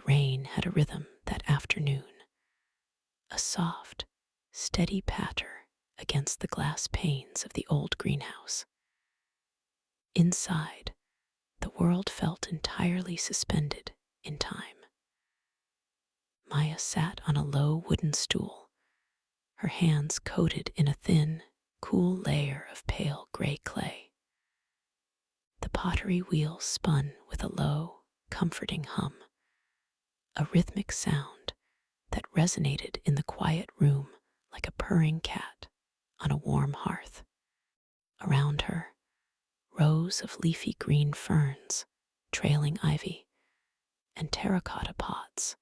rain had a rhythm that afternoon, a soft, steady patter against the glass panes of the old greenhouse. Inside, the world felt entirely suspended in time. Maya sat on a low wooden stool, her hands coated in a thin, cool layer of pale gray clay. The pottery wheel spun with a low, comforting hum, a rhythmic sound that resonated in the quiet room like a purring cat on a warm hearth. Around her, rows of leafy green ferns, trailing ivy, and terracotta pots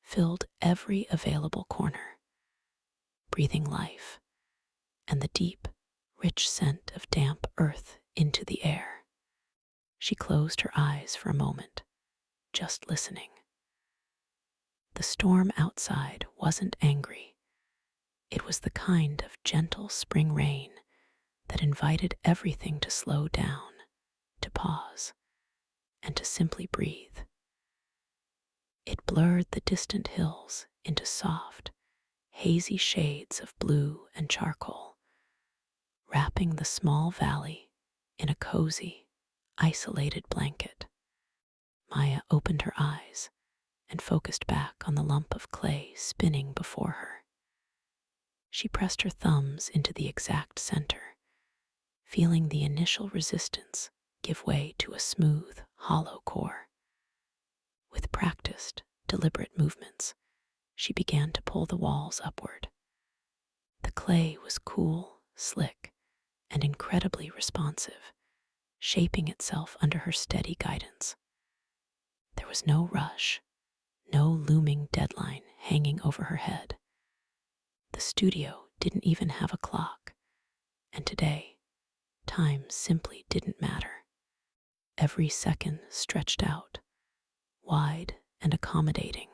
filled every available corner, breathing life and the deep, rich scent of damp earth into the air. She closed her eyes for a moment, just listening. The storm outside wasn't angry. It was the kind of gentle spring rain that invited everything to slow down, to pause, and to simply breathe. It blurred the distant hills into soft, hazy shades of blue and charcoal, wrapping the small valley in a cozy, isolated blanket. Maya opened her eyes and focused back on the lump of clay spinning before her. She pressed her thumbs into the exact center, feeling the initial resistance give way to a smooth, hollow core. With practiced, deliberate movements, she began to pull the walls upward. The clay was cool, slick, and incredibly responsive, shaping itself under her steady guidance. There was no rush, no looming deadline hanging over her head. The studio didn't even have a clock, and today, time simply didn't matter. Every second stretched out, wide and accommodating.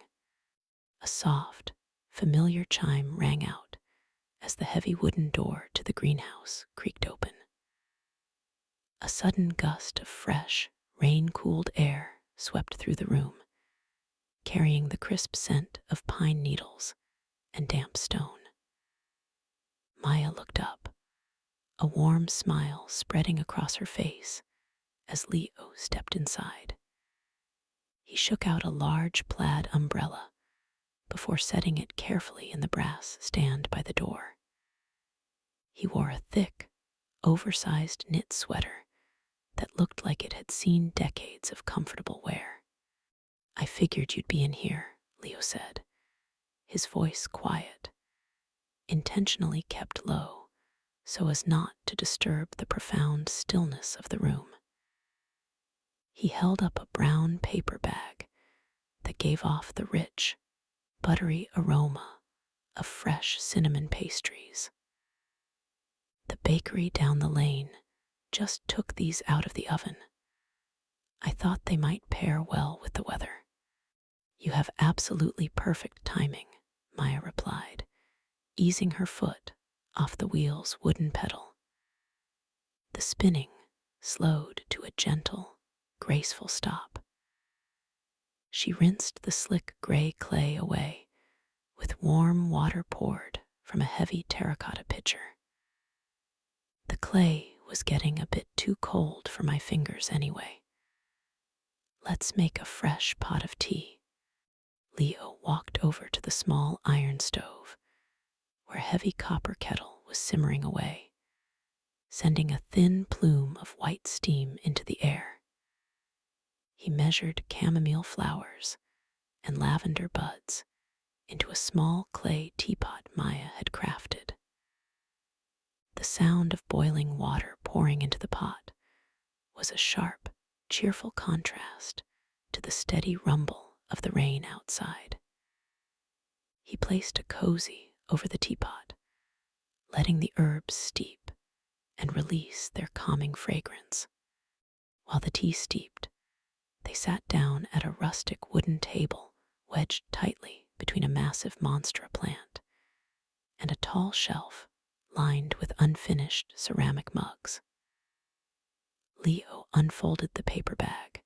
A soft, familiar chime rang out as the heavy wooden door to the greenhouse creaked open. A sudden gust of fresh, rain-cooled air swept through the room, carrying the crisp scent of pine needles and damp stone. Maya looked up, a warm smile spreading across her face as Leo stepped inside. He shook out a large plaid umbrella before setting it carefully in the brass stand by the door. He wore a thick, oversized knit sweater that looked like it had seen decades of comfortable wear. "I figured you'd be in here," Leo said, his voice quiet, intentionally kept low so as not to disturb the profound stillness of the room. He held up a brown paper bag that gave off the rich, buttery aroma of fresh cinnamon pastries. "The bakery down the lane just took these out of the oven. I thought they might pair well with the weather." "You have absolutely perfect timing," Maya replied, easing her foot off the wheel's wooden pedal. The spinning slowed to a gentle, graceful stop. She rinsed the slick gray clay away with warm water poured from a heavy terracotta pitcher. "The clay was getting a bit too cold for my fingers anyway. Let's make a fresh pot of tea." Leo walked over to the small iron stove, where a heavy copper kettle was simmering away, sending a thin plume of white steam into the air. He measured chamomile flowers and lavender buds into a small clay teapot Maya had crafted. The sound of boiling water pouring into the pot was a sharp, cheerful contrast to the steady rumble of the rain outside. He placed a cozy over the teapot, letting the herbs steep and release their calming fragrance. While the tea steeped, they sat down at a rustic wooden table wedged tightly between a massive monstera plant and a tall shelf lined with unfinished ceramic mugs. Leo unfolded the paper bag,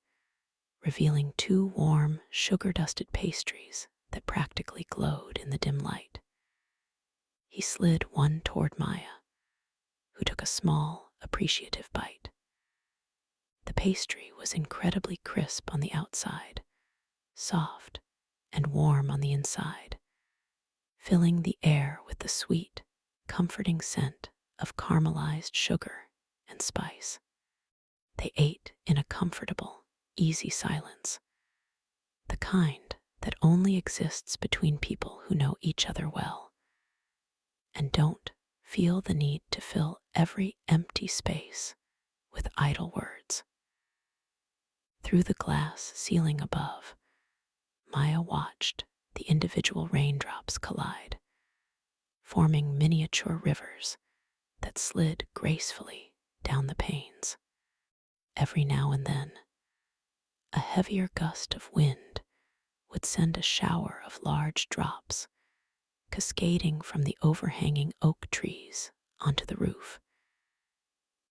revealing two warm, sugar-dusted pastries that practically glowed in the dim light. He slid one toward Maya, who took a small, appreciative bite. The pastry was incredibly crisp on the outside, soft and warm on the inside, filling the air with the sweet, comforting scent of caramelized sugar and spice. They ate in a comfortable, easy silence, the kind that only exists between people who know each other well and don't feel the need to fill every empty space with idle words. Through the glass ceiling above, Maya watched the individual raindrops collide, forming miniature rivers that slid gracefully down the panes. Every now and then, a heavier gust of wind would send a shower of large drops cascading from the overhanging oak trees onto the roof,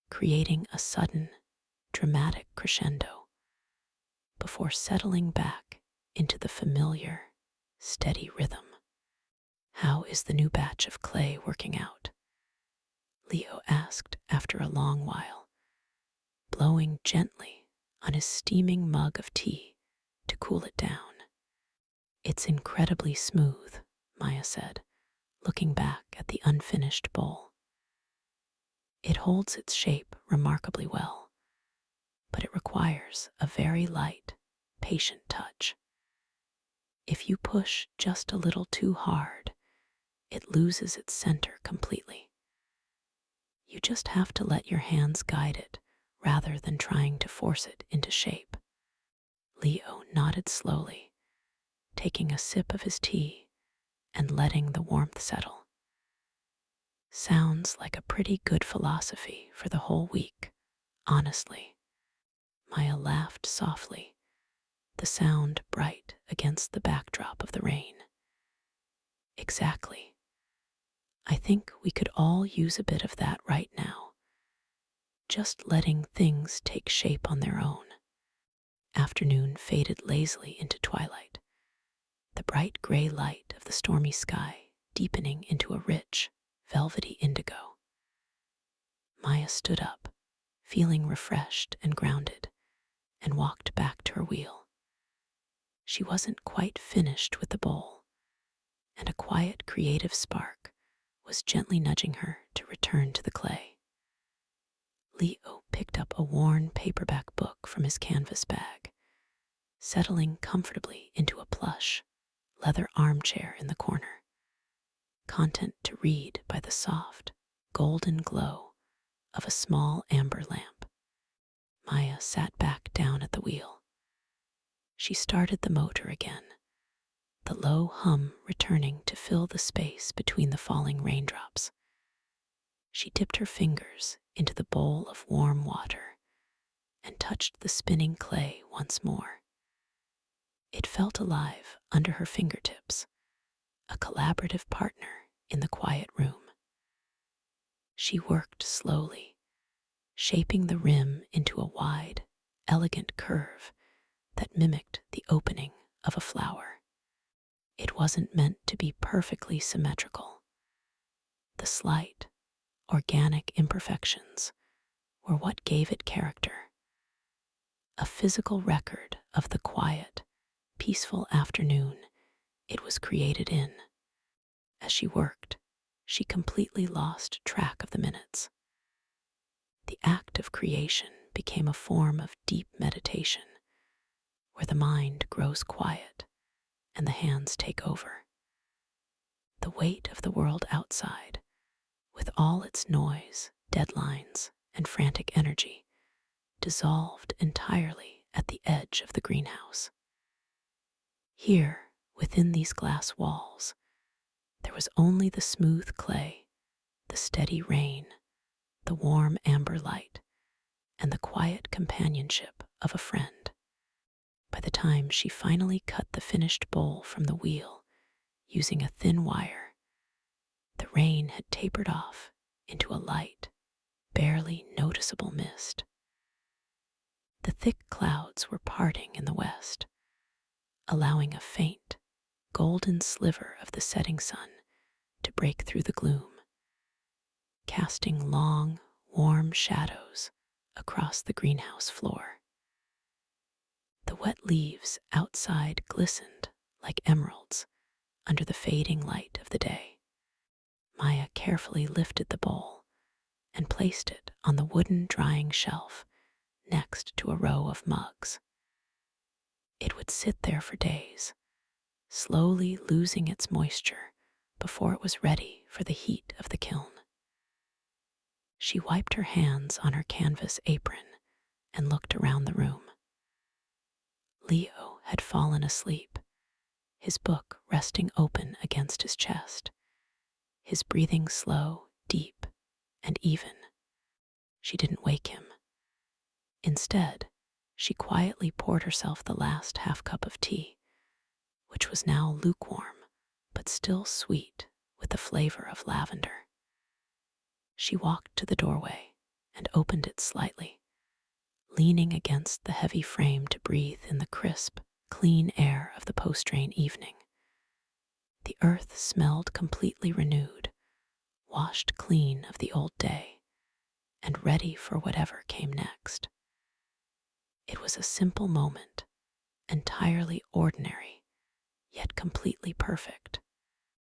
creating a sudden, dramatic crescendo before settling back into the familiar, steady rhythm. "How is the new batch of clay working out?" Leo asked after a long while, blowing gently on his steaming mug of tea to cool it down. "It's incredibly smooth," Maya said, looking back at the unfinished bowl. "It holds its shape remarkably well, but it requires a very light, patient touch. If you push just a little too hard, it loses its center completely. You just have to let your hands guide it rather than trying to force it into shape." Leo nodded slowly, taking a sip of his tea and letting the warmth settle. "Sounds like a pretty good philosophy for the whole week, honestly." Maya laughed softly, the sound bright against the backdrop of the rain. "Exactly. I think we could all use a bit of that right now. Just letting things take shape on their own." Afternoon faded lazily into twilight, the bright gray light of the stormy sky deepening into a rich, velvety indigo. Maya stood up, feeling refreshed and grounded, and walked back to her wheel. She wasn't quite finished with the bowl, and a quiet, creative spark was gently nudging her to return to the clay. Leo picked up a worn paperback book from his canvas bag, settling comfortably into a plush, leather armchair in the corner, content to read by the soft, golden glow of a small amber lamp. Maya sat back down at the wheel. She started the motor again, the low hum returning to fill the space between the falling raindrops. She dipped her fingers into the bowl of warm water and touched the spinning clay once more. It felt alive under her fingertips, a collaborative partner in the quiet room. She worked slowly, shaping the rim into a wide, elegant curve that mimicked the opening of a flower. It wasn't meant to be perfectly symmetrical. The slight, organic imperfections were what gave it character, a physical record of the quiet, peaceful afternoon it was created in. As she worked, she completely lost track of the minutes. The act of creation became a form of deep meditation, where the mind grows quiet and the hands take over. The weight of the world outside, with all its noise, deadlines, and frantic energy, dissolved entirely at the edge of the greenhouse. Here, within these glass walls, there was only the smooth clay, the steady rain, the warm amber light, and the quiet companionship of a friend. By the time she finally cut the finished bowl from the wheel using a thin wire, the rain had tapered off into a light, barely noticeable mist. The thick clouds were parting in the west, allowing a faint, golden sliver of the setting sun to break through the gloom, casting long, warm shadows across the greenhouse floor. The wet leaves outside glistened like emeralds under the fading light of the day. Maya carefully lifted the bowl and placed it on the wooden drying shelf next to a row of mugs. It would sit there for days, slowly losing its moisture before it was ready for the heat of the kiln. She wiped her hands on her canvas apron and looked around the room. Leo had fallen asleep, his book resting open against his chest, his breathing slow, deep, and even. She didn't wake him. Instead, she quietly poured herself the last half cup of tea, which was now lukewarm but still sweet with the flavor of lavender. She walked to the doorway and opened it slightly, leaning against the heavy frame to breathe in the crisp, clean air of the post-rain evening. The earth smelled completely renewed, washed clean of the old day, and ready for whatever came next. It was a simple moment, entirely ordinary, yet completely perfect.